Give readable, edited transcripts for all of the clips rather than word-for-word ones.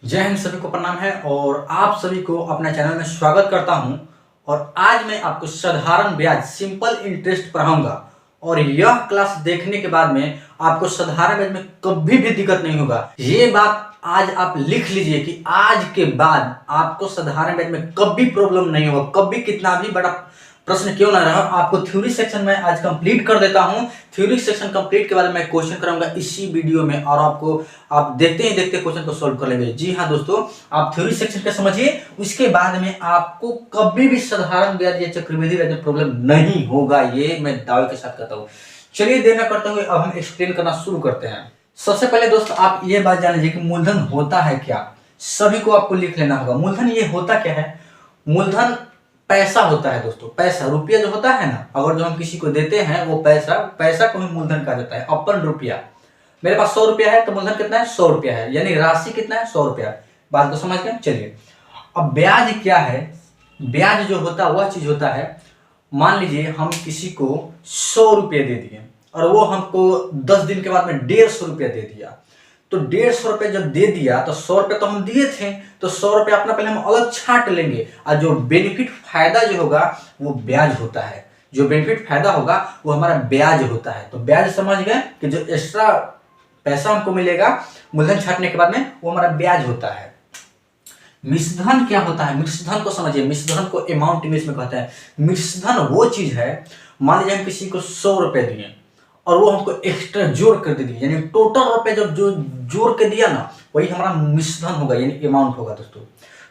जय हिंद, सभी को प्रणाम है और आप सभी को अपने चैनल में स्वागत करता हूं। और आज मैं आपको साधारण ब्याज सिंपल इंटरेस्ट पढ़ाऊंगा और यह क्लास देखने के बाद में आपको साधारण ब्याज में कभी भी दिक्कत नहीं होगा। ये बात आज आप लिख लीजिए कि आज के बाद आपको साधारण ब्याज में कभी प्रॉब्लम नहीं होगा। कभी कितना भी बड़ा प्रश्न क्यों ना रहा, आपको थ्योरी सेक्शन में आज कंप्लीट कर देता हूं। थ्योरी सेक्शन कंप्लीट के बाद मैं क्वेश्चन कराऊंगा इसी वीडियो में और आप देखते ही देखते क्वेश्चन को सॉल्व कर लेंगे। जी हाँ दोस्तों, आप थ्योरी सेक्शन का समझिए, उसके बाद में आपको कभी भी साधारण ब्याज या चक्रवृद्धि ब्याज में प्रॉब्लम नहीं होगा, ये मैं दावे के साथ कहता हूं। चलिए देर न करते हुए अब हम एक्सप्लेन करना शुरू करते हैं। सबसे पहले दोस्त आप ये बात जान लीजिए कि मूलधन होता है क्या। सभी को आपको लिख लेना होगा। मूलधन ये होता क्या है? मूलधन पैसा होता है दोस्तों। पैसा, रुपया जो होता है ना, अगर जो हम किसी को देते हैं वो पैसा को ही मूलधन कहा जाता है। अपन रुपया, मेरे पास 100 रुपया है तो मूलधन कितना है? 100 रुपया है, यानी राशि कितना है? 100 रुपया। बात को समझ गए? चलिए, अब ब्याज क्या है? ब्याज जो होता है वह चीज होता है, मान लीजिए हम किसी को 100 रुपये दे दिए और वो हमको 10 दिन के बाद में 150 रुपया दे दिया। तो 150 रुपये जब दे दिया तो 100 रुपये तो हम दिए थे, तो 100 रुपये अपना पहले हम अलग छांट लेंगे और जो बेनिफिट फायदा जो होगा वो ब्याज होता है। जो बेनिफिट फायदा होगा वो हमारा ब्याज होता है। तो ब्याज समझ गए कि जो एक्स्ट्रा पैसा हमको मिलेगा मूलधन छांटने के बाद में, वो हमारा ब्याज होता है। मिश्रधन क्या होता है? मिश्रधन को समझिए। मिश्रधन को अमाउंट इंग्लिश में कहते हैं। मिश्रधन वो चीज है, मान लीजिए हम किसी को 100 रुपए दिए और वो हमको एक्स्ट्रा जोड़ कर दे दिया, यानी टोटल रुपए जब जो जोड़ के दिया ना, वही हमारा मिश्रधन होगा, यानी अमाउंट होगा दोस्तों।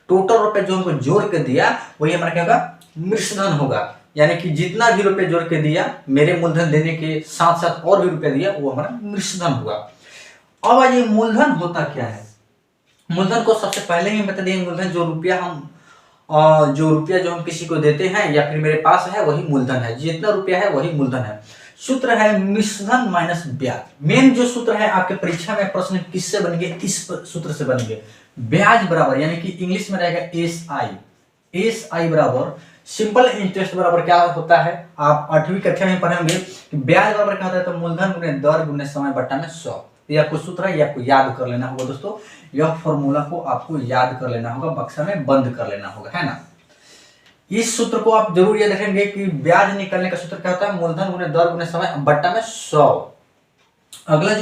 टोटल रुपए जो हमको जोड़ के दिया वही हमारा क्या होगा? मिश्रधन होगा। यानी कि जितना भी रुपए जोड़ के दिया, मेरे मूलधन देने के साथ साथ और भी रुपए दिया, वो हमारा मिश्रधन होगा। अब ये मूलधन होता क्या है? मूलधन को सबसे पहले ही बता दें, मूलधन जो रुपया जो हम किसी को देते हैं या फिर मेरे पास है वही मूलधन है। जितना रुपया है वही मूलधन है। सूत्र है मिश्रधन माइनस ब्याज। मेन जो सूत्र है आपके परीक्षा में प्रश्न किससे बनेंगे? इस सूत्र से बनेंगे। ब्याज बराबर, यानी कि इंग्लिश में रहेगा एस आई बराबर सिंपल इंटरेस्ट बराबर क्या होता है? आप 8वीं कक्षा में पढ़ेंगे कि ब्याज बराबर क्या होता है? तो मूलधन गुने दर गुने समय बट्टा में 100। यह कुछ सूत्र है, यह आपको याद कर लेना होगा दोस्तों। यह फॉर्मूला को आपको याद कर लेना होगा, बक्सा में बंद कर लेना होगा, है ना। इस सूत्र को आप जरूर याद रखेंगे कि ब्याज निकालने का सूत्र क्या होता है? मूलधन गुने दर गुने समय बट्टा में 100। अगला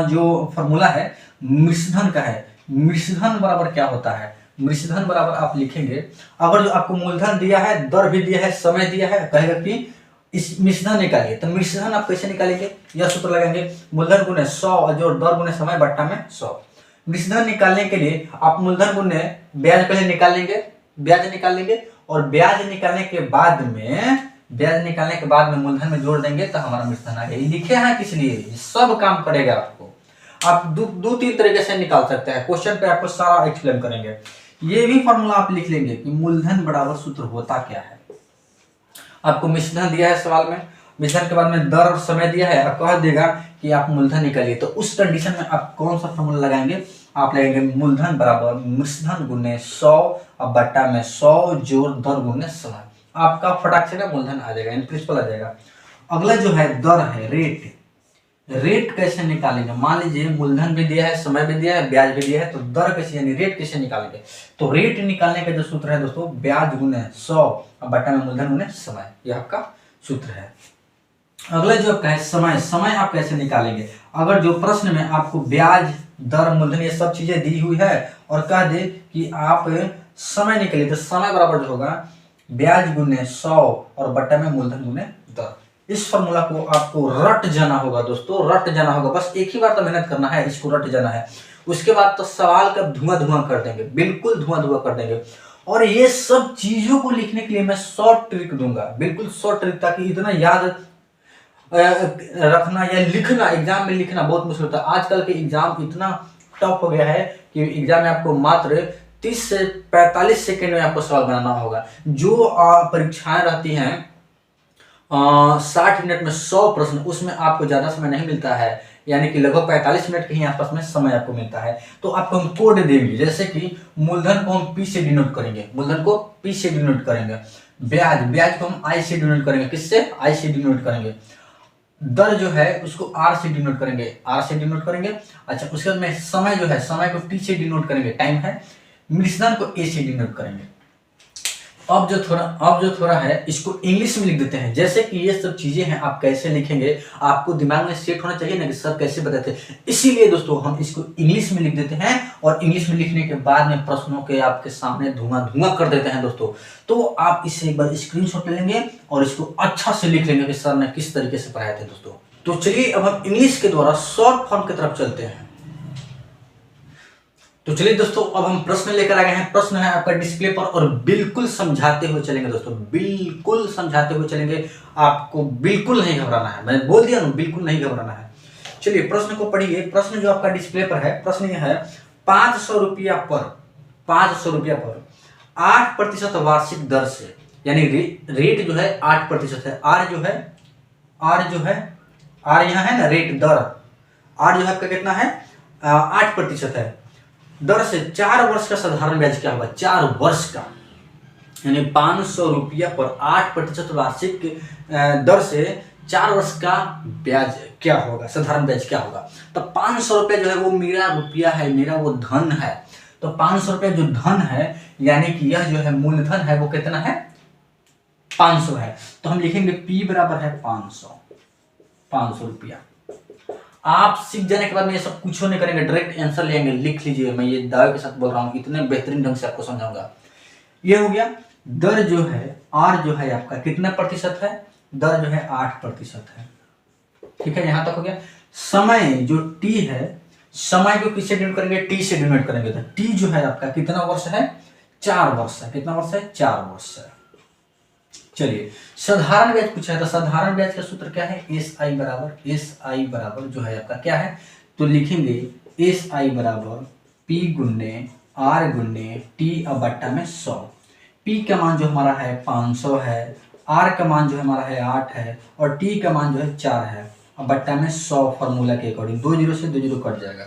जो फॉर्मूला है मिश्रधन का है। मिश्रधन बराबर क्या होता है? मिश्रधन बराबर आप लिखेंगे, अगर जो आपको मूलधन दिया है, दर भी दिया है, समय दिया है, कहेगा कि इस मिश्रधन निकालिए। तो मिश्रधन आप कैसे निकालेंगे? यह सूत्र लगाएंगे, मूलधन गुने 100 और जो दर गुने समय बट्टा में 100। मिश्रधन निकालने के लिए आप मूलधन गुने ब्याज पहले निकाल लेंगे, ब्याज निकाल लेंगे और ब्याज निकालने के बाद में मूलधन में जोड़ देंगे तो हमारा मिश्रधन आ गया। ये लिखे हैं किस लिए? सब काम करेगा आपको। आप दो तीन तरीके से निकाल सकते हैं, क्वेश्चन पे आपको सारा एक्सप्लेन करेंगे। ये भी फॉर्मूला आप लिख लेंगे कि मूलधन बराबर सूत्र होता क्या है। आपको मिश्रधन दिया है सवाल में, मिश्रधन के बाद में दर और समय दिया है और कह देगा कि आप मूलधन निकालिए। तो उस कंडीशन में आप कौन सा फॉर्मूला लगाएंगे? आप लगाएंगे मूलधन बराबर मिश्रधन गुने 100 और बट्टा में 100 जोड़ दर गुने समय। आपका फटाक से ना मूलधन आ जाएगा, प्रिंसिपल आ जाएगा। अगला जो है दर है, रेट कैसे निकालेंगे? मान लीजिए मूलधन भी दिया है, समय भी दिया है, ब्याज भी दिया है, तो दर कैसे यानी रेट कैसे निकालेंगे? तो रेट निकालने का जो सूत्र है दोस्तों, ब्याज गुने 100 और बट्टा में मूलधन गुने समय, यह आपका सूत्र है। अगला जो आपका है समय आप कैसे निकालेंगे? अगर जो प्रश्न में आपको ब्याज दर मूलधन ये सब चीजें दी हुई है और कह दे कि आप समय निकालिए, तो समय बराबर जो होगा ब्याज गुने 100 और बट्टा में मूलधन गुने दर। इस फॉर्मूला को आपको रट जाना होगा दोस्तों, रट जाना होगा। बस एक ही बार तो मेहनत करना है, इसको रट जाना है। उसके बाद तो सवाल का धुआं कर देंगे, बिल्कुल धुआं कर देंगे। और ये सब चीजों को लिखने के लिए मैं शॉर्ट ट्रिक दूंगा, बिल्कुल शॉर्ट ट्रिक, ताकि इतना याद रखना या लिखना, एग्जाम में लिखना बहुत मुश्किल होता है। आजकल के एग्जाम इतना टफ हो गया है कि एग्जाम में आपको मात्र 30 से 45 सेकेंड में आपको सवाल बनाना होगा। जो परीक्षाएं रहती हैं 60 मिनट में 100 प्रश्न, उसमें आपको ज्यादा समय नहीं मिलता है, यानी कि लगभग 45 मिनट के ही आसपास में समय आपको मिलता है। तो आपको हम कोड देंगे, जैसे कि मूलधन को हम P से डिनोट करेंगे, मूलधन को P से डिनोट करेंगे, ब्याज को हम I से डिनोट करेंगे। किससे? I से डिनोट करेंगे। दर जो है उसको आर से डिनोट करेंगे, आर से डिनोट करेंगे। अच्छा, उसके बाद में समय जो है, समय को टी से डिनोट करेंगे, टाइम है। मिश्रण को ए से डिनोट करेंगे। अब जो थोड़ा है इसको इंग्लिश में लिख देते हैं। जैसे कि ये सब चीजें हैं, आप कैसे लिखेंगे आपको दिमाग में सेट होना चाहिए ना कि सर कैसे बताते हैं। इसीलिए दोस्तों हम इसको इंग्लिश में लिख देते हैं और इंग्लिश में लिखने के बाद में प्रश्नों के आपके सामने धुआं धुआं कर देते हैं दोस्तों। तो आप इसे एक बार स्क्रीनशॉट ले लेंगे और इसको अच्छा से लिख लेंगे कि सर ने किस तरीके से पढ़ाए थे दोस्तों। तो चलिए अब हम इंग्लिश के द्वारा शॉर्ट फॉर्म की तरफ चलते हैं। तो चलिए दोस्तों, अब हम प्रश्न लेकर आ गए हैं। प्रश्न है आपका डिस्प्ले पर और बिल्कुल समझाते हुए चलेंगे दोस्तों, बिल्कुल समझाते हुए चलेंगे। आपको बिल्कुल नहीं घबराना है, मैंने बोल दिया ना, बिल्कुल नहीं घबराना है। चलिए प्रश्न को पढ़िए। प्रश्न जो आपका डिस्प्ले पर है, प्रश्न यह है 500 रुपया पर, 500 रुपया पर 8% वार्षिक दर से, यानी रेट जो है 8% है। आर जो है, आर यहाँ है ना, रेट दर, आर जो है आपका कितना है, 8% है। दर से 4 वर्ष का साधारण ब्याज क्या होगा, 4 वर्ष का, यानी 500 रुपया पर 8% वार्षिक दर से 4 वर्ष का ब्याज क्या होगा, साधारण ब्याज क्या होगा। तो 500 रुपया जो है वो मेरा रुपया है, मेरा वो धन है। तो 500 रुपया जो धन है, यानी कि यह जो है मूलधन है, वो कितना है, 500 है। तो हम लिखेंगे P बराबर है 500 रुपया। आप सीख जाने के बाद में ये सब कुछ नहीं करेंगे, डायरेक्ट आंसर लेंगे, लिख लीजिए। मैं ये दावे के साथ बोल रहा हूँ, इतने बेहतरीन ढंग से आपको समझाऊंगा। ये हो गया। दर जो है, आर जो है आपका कितना प्रतिशत है, दर जो है 8% है। ठीक है, यहां तक हो गया। समय जो टी है, समय को किससे डिनोट करेंगे, टी से डिनोट करेंगे। तो टी जो है आपका कितना वर्ष है, 4 वर्ष है। कितना वर्ष है, 4 वर्ष है। चलिए साधारण ब्याज पूछा है, तो साधारण ब्याज का सूत्र क्या है, एस आई बराबर जो है आपका क्या है, तो लिखेंगे एस आई बराबर पी गुन्ने आर गुन्ने टी अब बट्टा में 100। पी का मान जो हमारा है 500 है, आर का मान जो हमारा है 8 है और टी का मान जो है 4 है। अब बट्टा में 100 फॉर्मूला के अकॉर्डिंग 2 जीरो से 2 जीरो कट जाएगा।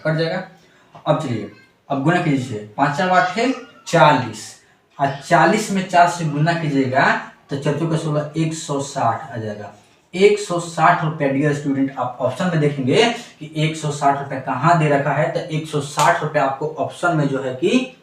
अब चलिए अब गुना कीजिए, 5 8 है 40 और 40 में 4 से गुना कीजिएगा तो 4 का 16 160 आ जाएगा। 160 रुपया डियर स्टूडेंट, आप ऑप्शन में देखेंगे कि 160 रुपया कहाँ दे रखा है, तो 160 रुपया आपको ऑप्शन में जो है कि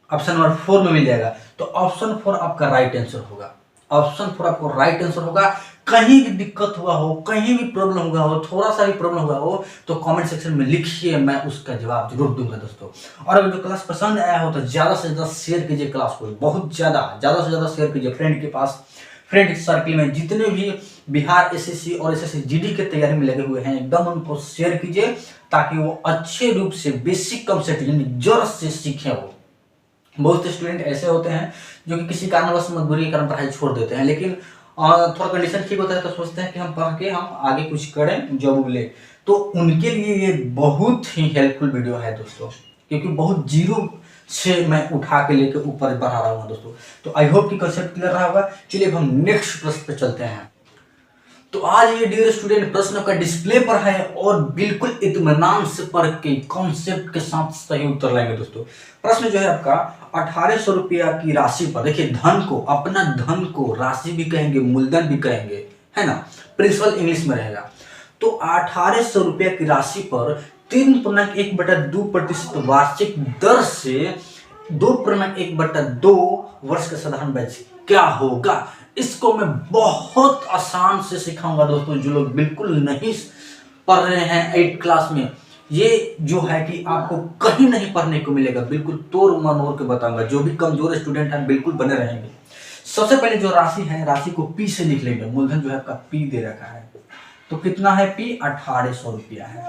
ऑप्शन नंबर 4 में मिल जाएगा। तो ऑप्शन 4 आपका राइट आंसर होगा, ऑप्शन 4 आपको राइट आंसर होगा। कहीं भी दिक्कत हुआ हो, कहीं भी प्रॉब्लम हुआ हो, थोड़ा सा भी प्रॉब्लम हुआ हो तो कमेंट सेक्शन में लिखिए, मैं उसका जवाब जरूर दूंगा दोस्तों। और अगर जो क्लास पसंद आया हो तो ज्यादा से ज्यादा शेयर कीजिए क्लास को, बहुत ज्यादा से ज्यादा शेयर कीजिए फ्रेंड के पास, फ्रेंड सर्कल में जितने भी बिहार एसएससी और एसएससी जीडी के तैयारी में लगे हुए हैं, एकदम उनको शेयर कीजिए ताकि वो अच्छे रूप से बेसिक कंसेप्ट यानी जड़ से सीखे। वो बहुत से स्टूडेंट ऐसे होते हैं जो कि किसी कारणवश मजबूरी के कारण पढ़ाई छोड़ देते हैं, लेकिन थोड़ा कंडीशन ठीक होता है तो सोचते हैं कि हम पढ़ के हम आगे कुछ करें, जॉब ले। तो उनके लिए ये बहुत ही हेल्पफुल वीडियो है दोस्तों, क्योंकि बहुत जीरो से मैं उठा के लेके ऊपर बढ़ा रहा हूँ दोस्तों। तो आई होप कि कंसेप्ट क्लियर रहा होगा। चलिए अब हम नेक्स्ट प्रश्न पे चलते हैं। तो आज ये डियर स्टूडेंट प्रश्न का डिस्प्ले पर है और बिल्कुल इत्मीनान से पढ़ के कॉन्सेप्ट के साथ सही उत्तर लाएंगे दोस्तों। प्रश्न जो है आपका 1800 रुपया की राशि पर, देखिए धन को, अपना धन को राशि भी कहेंगे, मूलधन भी कहेंगे, है ना, प्रिंसिपल इंग्लिश में रहेगा। तो 1800 रुपया की राशि पर 3.1/2% वार्षिक दर से 2.1/2 वर्ष का साधारण ब्याज क्या होगा, इसको मैं बहुत आसान से सिखाऊंगा दोस्तों। जो लोग बिल्कुल नहीं पढ़ रहे हैं 8 क्लास में, ये जो है कि आपको कहीं नहीं पढ़ने को मिलेगा, बिल्कुल तोड़ मरोड़ के बताऊंगा। जो भी कमजोर स्टूडेंट हैं बिल्कुल बने रहेंगे। सबसे पहले जो राशि है, राशि को पी से लिख लेंगे। मूलधन जो है आपका पी दे रखा है, तो कितना है पी, 1800 रुपया है।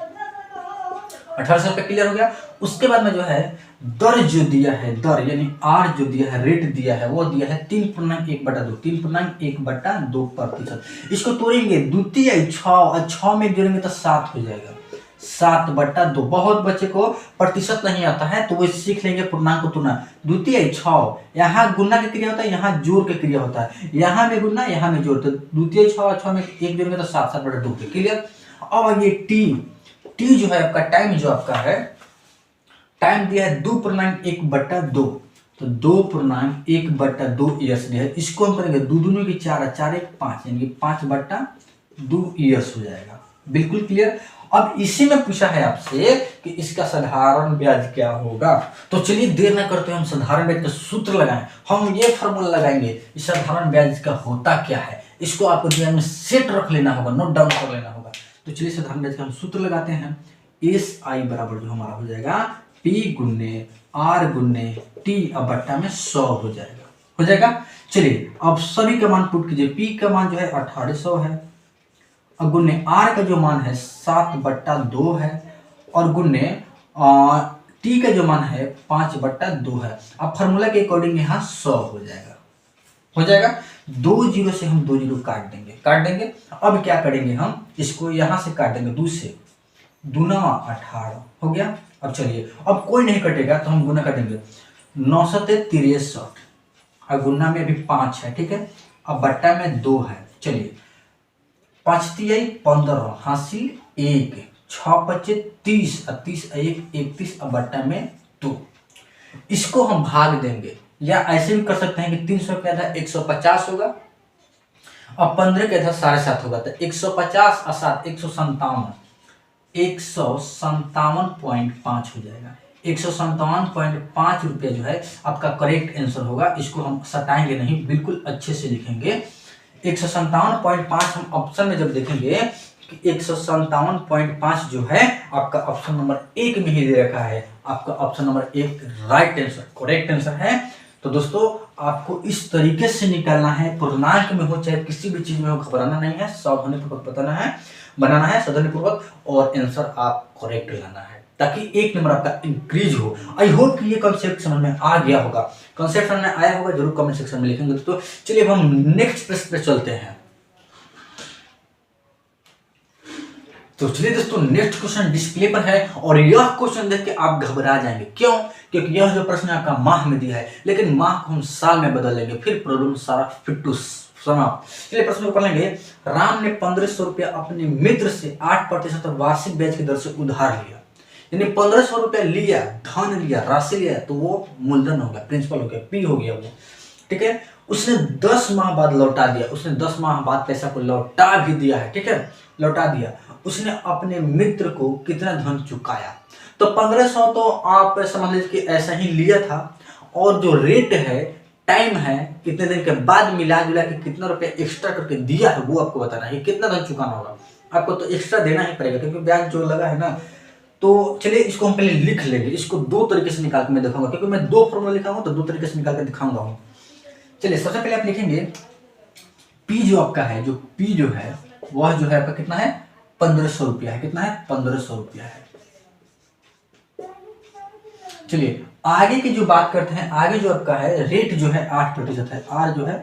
1800 रुपया क्लियर हो गया। उसके बाद में जो है दर जो दिया है, दर यानी आर जो दिया है, रेट दिया है, वो दिया है 3.1/2, 3.1/2%। इसको तोड़ेंगे, द्वितीय 6 में जोड़ेंगे तो 7 हो जाएगा, 7/2। बहुत बच्चे को प्रतिशत नहीं आता है तो वो सीख लेंगे पूर्णांक को तोड़ना। द्वितीय 6, यहाँ गुना की क्रिया होता है, यहाँ जोड़ की क्रिया होता है, यहाँ में गुना, यहाँ में जोड़। तो द्वितीय 6 में 1 जोड़ेंगे तो 7/2 क्लियर। अब ये टी जो है आपका, टाइम जो आपका है, टाइम दिया है 2.1/2, तो 2.1/2 ईयर्स दिया है। इसको हम करेंगे 2 दूनी की 4 4 1 5, यानी 5/2 2 ईयर्स हो जाएगा। बिल्कुल क्लियर। अब इसी में पूछा है आपसे कि इसका साधारण ब्याज क्या होगा। तो चलिए देर न करते हम साधारण ब्याज का सूत्र लगाएं। हम ये फॉर्मूला लगाएंगे इस साधारण ब्याज का होता क्या है, इसको आपको दिमाग में सेट रख लेना होगा, नोट डाउन कर लेना होगा। तो चलिए साधारण ब्याज का हम सूत्र लगाते हैं। एस आई बराबर जो हमारा हो जाएगा पी गुन्ने आर गुन्ने टी अब बट्टा में 100 हो जाएगा। चलिए अब सभी का मान पुट कीजिए। पी का मान जो है 1800 है, और गुन्ने आर का जो मान है 7/2 है, और गुन्ने टी का जो मान है 5/2 है। अब फार्मूला के अकॉर्डिंग यहाँ 100 हो जाएगा। 2 जीरो से हम 2 जीरो काट देंगे। अब क्या करेंगे, हम इसको यहाँ से काट देंगे 2 से, 2 9 18 हो गया। अब चलिए अब कोई नहीं कटेगा तो हम गुना कर देंगे। 9 7 63 और गुना में अभी 5 है, ठीक है। अब बट्टा में 2 है। चलिए 5 तिहाई 15 हासिल 1 6 25 30 और 30 1 31 और बट्टा में 2। इसको हम भाग देंगे, या ऐसे भी कर सकते हैं कि 300 का आधा 150 होगा और 15 का आधा 7.5 होगा। तो 150 और 7 157 157.5 हो जाएगा। 157.5 रुपये जो है आपका करेक्ट आंसर होगा। इसको हम सटाएंगे नहीं, बिल्कुल अच्छे से लिखेंगे। 157.5 हम ऑप्शन में जब देखेंगे कि 157.5 जो है आपका ऑप्शन नंबर 1 में ही दे रखा है। आपका option number 1 right answer, correct answer है। तो दोस्तों आपको इस तरीके से निकालना है, पूर्णांक में हो चाहे किसी भी चीज में हो, घबराना नहीं है, सावधानी पूर्वक बनाना है सावधानी पूर्वक, और आंसर आप करेक्ट लाना है ताकि 1 नंबर आपका इंक्रीज हो। आई होप कि ये कॉन्सेप्ट समझ में आ गया होगा। कॉन्सेप्ट समझ में आया होगा जरूर कमेंट सेक्शन में लिखेंगे। तो चलिए अब हम नेक्स्ट प्रश्न पे चलते हैं। तो चलिए दोस्तों नेक्स्ट क्वेश्चन डिस्प्ले पर है, और यह क्वेश्चन देख के आप घबरा जाएंगे। क्यों? क्योंकि यह जो प्रश्न आपका माह में दिया है, लेकिन माह को हम साल में बदल लेंगे, फिर प्रॉब्लम सारा फिट टू समाप्त। चलिए प्रश्न को पढ़ लेंगे। राम ने 1500 रुपया अपने मित्र से 8% वार्षिक ब्याज की दर से उधार लिया। यानी 1500 रुपया लिया, धन लिया, राशि लिया, तो वो मूलधन हो गया, प्रिंसिपल हो गया, पी हो गया वो, ठीक है। उसने 10 माह बाद लौटा दिया, उसने 10 माह बाद पैसा को लौटा भी दिया है, ठीक है, लौटा दिया। उसने अपने मित्र को कितना धन चुकाया? तो 1500 तो आप समझ लीजिए कि ऐसा ही लिया था, और जो रेट है, टाइम है, कितने दिन के बाद मिला जुला के कितना रुपया एक्स्ट्रा करके दिया है वो आपको बताना है। कितना धन चुकाना होगा आपको, तो एक्स्ट्रा देना ही पड़ेगा क्योंकि ब्याज जो लगा है ना। तो चलिए इसको हम पहले लिख लेंगे। इसको 2 तरीके से निकाल के मैं दिखाऊंगा, क्योंकि मैं 2 फॉर्मूला लिखाऊंगा तो 2 तरीके से निकाल के दिखाऊंगा हूँ। चलिए सबसे पहले आप लिखेंगे पी जो आपका है, जो पी जो है वह जो है आपका कितना है, 1500 रुपया है। कितना है? 1500 रुपया है। चलिए आगे की जो बात करते हैं, आगे जो आपका है रेट जो है 8% है, आर जो है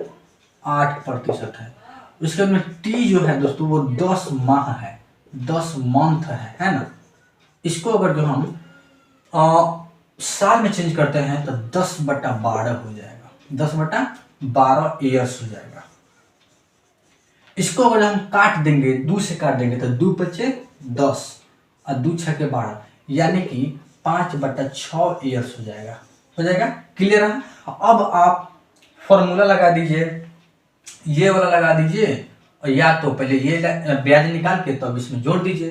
8% है। उसके बाद में टी जो है दोस्तों वो 10 माह है, 10 मंथ है ना। इसको अगर जो हम साल में चेंज करते हैं तो 10/12 हो जाएगा, 10/12 ईयर्स हो जाएगा। इसको अगर हम काट देंगे, 2 से काट देंगे तो 2 × 10 और 2 × 6 = 12, यानी कि 5/6 ईयर्स हो जाएगा। क्लियर है? अब आप फॉर्मूला लगा दीजिए, ये वाला लगा दीजिए, और या तो पहले ये ब्याज निकाल के तो अब इसमें जोड़ दीजिए।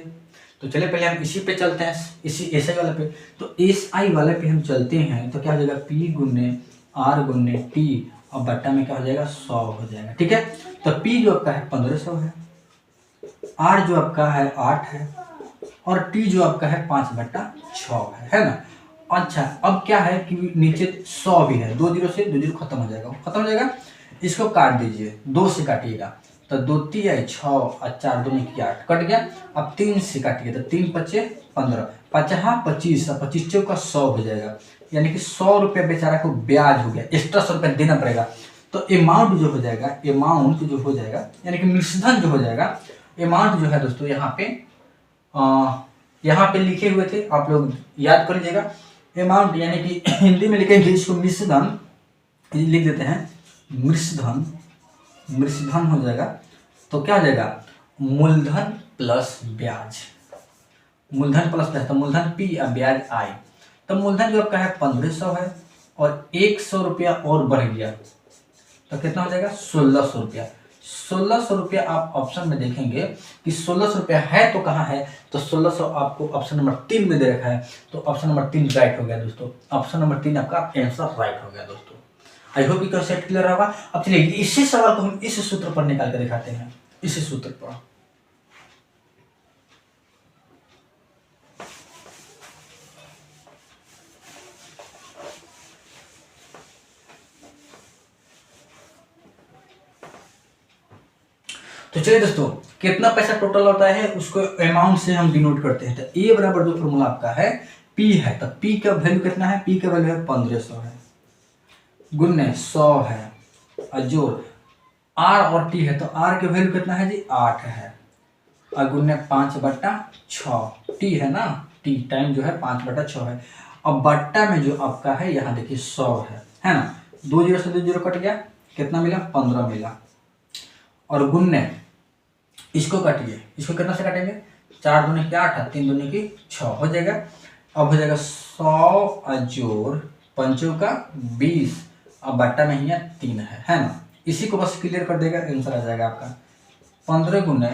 तो चलिए पहले हम इसी पे चलते हैं, इसी एसआई वाले पे। तो एसआई वाले पे हम चलते हैं तो क्या हो जाएगा, पी गुन्ने आर गुन्ने टी और बट्टा में क्या हो जाएगा, 100 हो जाएगा, ठीक है। तो पी जो आपका है 1500 है, आर जो आपका है 8 है, और टी जो आपका है 5/6 है ना। अच्छा अब क्या है कि नीचे 100 भी है, 2 जीरो से 2 जीरो खत्म हो जाएगा। इसको काट दीजिए, 2 से काटिएगा तो 2 × 6 और 4 2 = 8 कट गया। अब 3 से काटिए तो 3 × 5 = 15, 5 25 और 25 चौका 100 हो जाएगा। यानी कि 100 रुपया बेचारा को ब्याज हो गया, एक्स्ट्रा 100 रुपया देना पड़ेगा। तो अमाउंट जो हो जाएगा, यानी कि मिश्रधन जो हो जाएगा, अमाउंट जो है दोस्तों यहाँ पे लिखे हुए थे, आप लोग याद कर लीजिएगा। अमाउंट यानी कि हिंदी में लिखेंगे इसको मिश्रधन, लिख देते हैं मिश्रधन हो जाएगा। तो क्या हो जाएगा, मूलधन प्लस ब्याज, तो मूलधन पी और ब्याज आई। तो मूलधन जो आपका है 1500 है, और 100 रुपया और बढ़ गया तो कितना हो जाएगा, 1600 रुपया। 1600 रुपया आप ऑप्शन में देखेंगे कि 1600 रुपया है तो कहाँ है, तो 1600 आपको ऑप्शन नंबर 3 में दे रखा है, तो ऑप्शन नंबर 3 राइट हो गया दोस्तों। ऑप्शन नंबर 3 आपका आंसर राइट हो गया दोस्तों। आई होप ये कॉन्सेप्ट क्लियर होगा। अब चलिए इसी सवाल को हम इस सूत्र पर निकाल कर दिखाते हैं, इसी सूत्र पर। तो चलिए दोस्तों, कितना पैसा टोटल होता है उसको अमाउंट से हम डिनोट करते हैं। तो ए बराबर जो फॉर्मूला आपका है पी है, तो पी का वैल्यू कितना है, पी का वैल्यू है 1500 है, गुन्ने 100 है, और जोड़ आर और टी है, तो आर के वैल्यू कितना है जी 8 है, और गुन्ने 5/6, टी है ना, टी टाइम जो है 5/6 है। अब बट्टा में जो आपका है यहाँ देखिए 100 है ना, 2 जीरो से 2 जीरो कट गया, कितना मिला 15 मिला, और गुन्ने इसको काटिए, इसको कितना से काटेंगे, 4 दूनी की 8, 3 दूनी की 6 हो जाएगा। अब हो जाएगा 100 जोड़ 5 का 20, अब बट्टा में यहाँ 3 है ना, इसी को बस क्लियर कर देगा, आंसर आ जाएगा आपका 15 गुने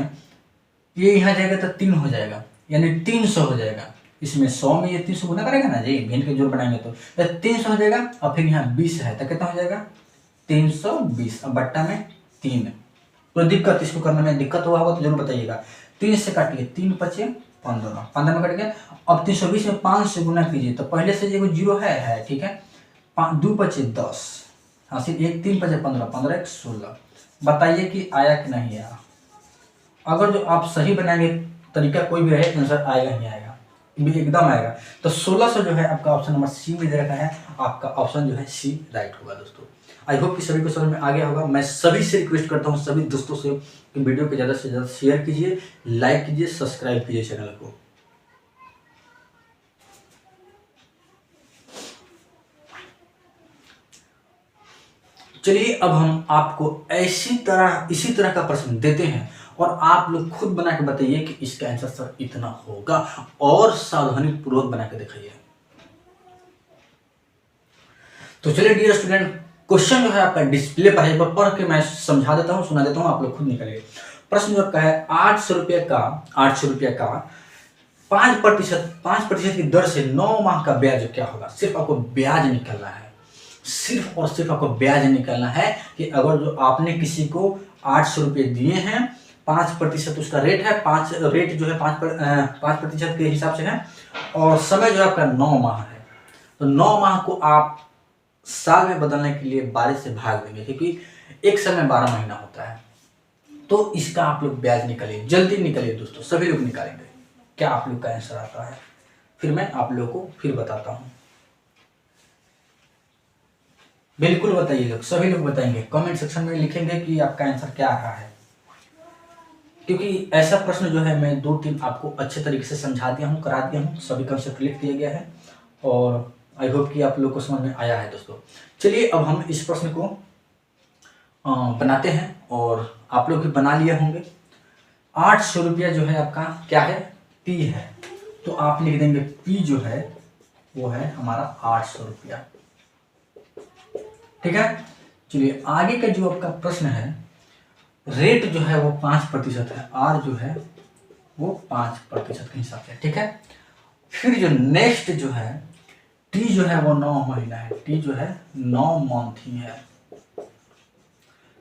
ये यहाँ जाएगा तो 3 हो जाएगा, यानी 300 हो जाएगा। इसमें 100 में ये 300 गुना करेगा ना जी, भिन्न के जोड़ बनाएंगे तो 300 हो जाएगा, और फिर यहाँ 20 है तो कितना हो जाएगा 320, अब बट्टा में 3। तो दिक्कत इसको करने में दिक्कत हुआ होगा तो जरूर बताइएगा। 3 से काटिए, 3 पचे 15, 15 में कट गया। अब 320 में 5 से गुना कीजिए, तो पहले से जो जीरो है ठीक है, 2 पचे 10, हाँ सिर्फ 1, 3 पचे 15, 15 1 16। बताइए कि आया कि नहीं आया। अगर जो आप सही बनाएंगे तरीका कोई भी रहे, आंसर आएगा ही आएगा, एकदम आएगा। तो 1600 जो है आपका ऑप्शन नंबर सी में दे रखा है, आपका ऑप्शन जो है सी राइट होगा दोस्तों। आई होप कि सभी को समझ में आ गया होगा। मैं सभी से रिक्वेस्ट करता हूँ, सभी दोस्तों से, कि वीडियो को ज़्यादा से ज़्यादा शेयर कीजिए, लाइक कीजिए, सब्सक्राइब कीजिए चैनल को। चलिए अब हम आपको इसी तरह का प्रश्न देते हैं, और आप लोग खुद बना के बताइए कि इसका आंसर सर इतना होगा, और सावधानी पूर्वक बना के दिखाइए। तो चलिए डियर स्टूडेंट, क्वेश्चन जो है आपका डिस्प्ले पर है, एक बार पढ़ के मैं समझा देता हूँ, सुना देता हूँ, आप लोग खुद निकालिए। प्रश्न जो आपका है 800 रुपये का 5% की दर से 9 माह का ब्याज क्या होगा। सिर्फ आपको ब्याज निकालना है, सिर्फ और सिर्फ आपको ब्याज निकालना है कि अगर जो आपने किसी को 800 रुपये दिए हैं, 5% उसका रेट है, 5 रेट जो है 5% के हिसाब से है, और समय जो है आपका 9 माह है, तो 9 माह को आप साल में बदलने के लिए 12 से भाग देंगे, क्योंकि एक साल में 12 महीना होता है। तो इसका आप लोग ब्याज निकालिए, जल्दी निकालिए दोस्तों, सभी लोग निकालेंगे। क्या आप लोग का आंसर आता है, फिर मैं आप लोगों को फिर बताता हूँ। बिल्कुल बताइए लोग, सभी लोग बताएंगे, कमेंट सेक्शन में लिखेंगे कि आपका आंसर क्या आ रहा है, क्योंकि ऐसा प्रश्न जो है मैं 2-3 आपको अच्छे तरीके से समझा दिया हूँ, करा दिया हूँ, सभी कंसेप्ट लिख दिया गया है, और आई होप कि आप लोग को समझ में आया है दोस्तों। चलिए अब हम इस प्रश्न को बनाते हैं, और आप लोग भी बना लिए होंगे। 800 रुपया जो है आपका क्या है, पी है, तो आप लिख देंगे पी जो है वो है हमारा 800 रुपया, ठीक है। चलिए आगे का जो आपका प्रश्न है, रेट जो है वो 5% है, आर जो है वो 5% के हिसाब से, ठीक है। फिर जो नेक्स्ट जो है टी जो है वो 9 महीना है, टी जो है 9 मंथ ही है,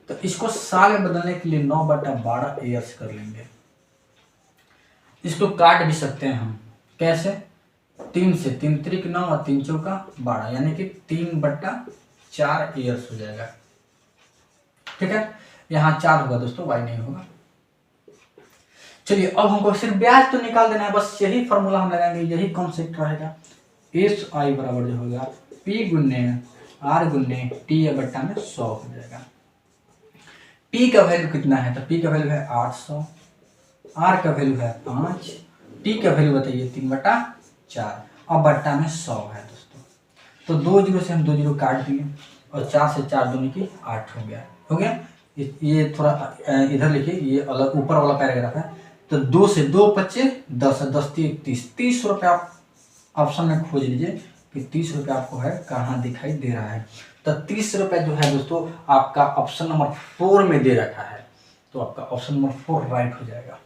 तो इसको साल में बदलने के लिए 9/12 ईयर्स कर लेंगे। इसको काट भी सकते हैं हम, कैसे, 3 से 3 त्रिक 9 और 3 चौका 12, यानी कि 3/4 ईयर्स हो जाएगा, ठीक है। यहाँ 4 होगा दोस्तों, y नहीं होगा। चलिए अब हमको सिर्फ ब्याज तो निकाल देना है, बस यही फॉर्मूला हम लगाएंगे, यही कॉन्सेप्ट रहेगा। एस आई बराबर जो होगा पी गुन्ने आर गुन्ने टी या बट्टा में 100 हो जाएगा। पी का वैल्यू कितना है, तो पी का वैल्यू है 800, आर का वैल्यू है 5, टी का वैल्यू बताइए 3/4, अब बट्टा में 100 है दोस्तों। तो 2 जीरो से हम 2 जीरो काट दिए, और 4 से 4 दूनी की 8 हो गया। ये थोड़ा इधर लिखिए, ये अलग ऊपर वाला पैराग्राफ है। तो 2 से 2 बच्चे 10, 10 30, 30 रुपये आप ऑप्शन में खोज लीजिए कि 30 रुपये आपको है कहाँ दिखाई दे रहा है। तो 30 रुपये जो है दोस्तों आपका ऑप्शन नंबर 4 में दे रखा है। तो आपका ऑप्शन नंबर 4 राइट हो जाएगा।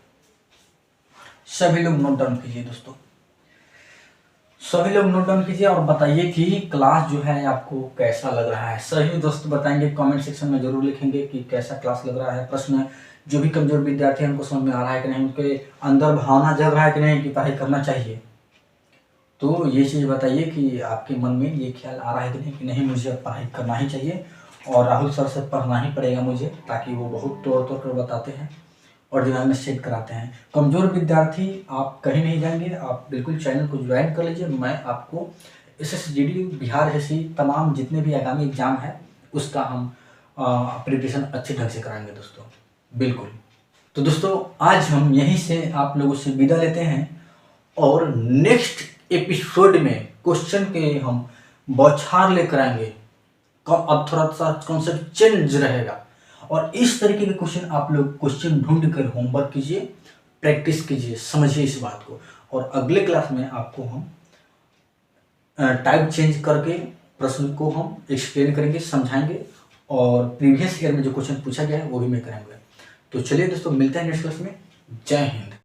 सभी लोग नोट डाउन कीजिए दोस्तों, सभी लोग नोट डाउन कीजिए और बताइए कि क्लास जो है आपको कैसा लग रहा है। सभी दोस्त बताएंगे, कमेंट सेक्शन में जरूर लिखेंगे कि कैसा क्लास लग रहा है। प्रश्न जो भी कमजोर विद्यार्थी हैं उनको समझ में आ रहा है कि नहीं, उनके अंदर भावना जग रहा है कि नहीं कि पढ़ाई करना चाहिए। तो ये चीज़ बताइए कि आपके मन में ये ख्याल आ रहा है कि नहीं मुझे अब पढ़ाई करना ही चाहिए और राहुल सर से पढ़ना ही पड़ेगा मुझे, ताकि वो बहुत तोड़ तोड़ कर बताते हैं और दिमाग में सेट कराते हैं। कमज़ोर विद्यार्थी आप कहीं नहीं जाएंगे, आप बिल्कुल चैनल को ज्वाइन कर लीजिए। मैं आपको SSGD बिहार जैसी तमाम जितने भी आगामी एग्जाम है उसका हम प्रिपरेशन अच्छे ढंग से कराएंगे दोस्तों, बिल्कुल। तो दोस्तों आज हम यहीं से आप लोगों से विदा लेते हैं और नेक्स्ट एपिसोड में क्वेश्चन के हम बौछार लेकर आएंगे। अब थोड़ा सा कॉन्सेप्ट चेंज रहेगा और इस तरीके के क्वेश्चन आप लोग क्वेश्चन ढूंढ कर होमवर्क कीजिए, प्रैक्टिस कीजिए, समझिए इस बात को। और अगले क्लास में आपको हम टाइप चेंज करके प्रश्न को हम एक्सप्लेन करेंगे, समझाएंगे और प्रीवियस ईयर में जो क्वेश्चन पूछा गया है वो भी मैं कराएंगे। तो चलिए दोस्तों, मिलते हैं नेक्स्ट क्लास में। जय हिंद।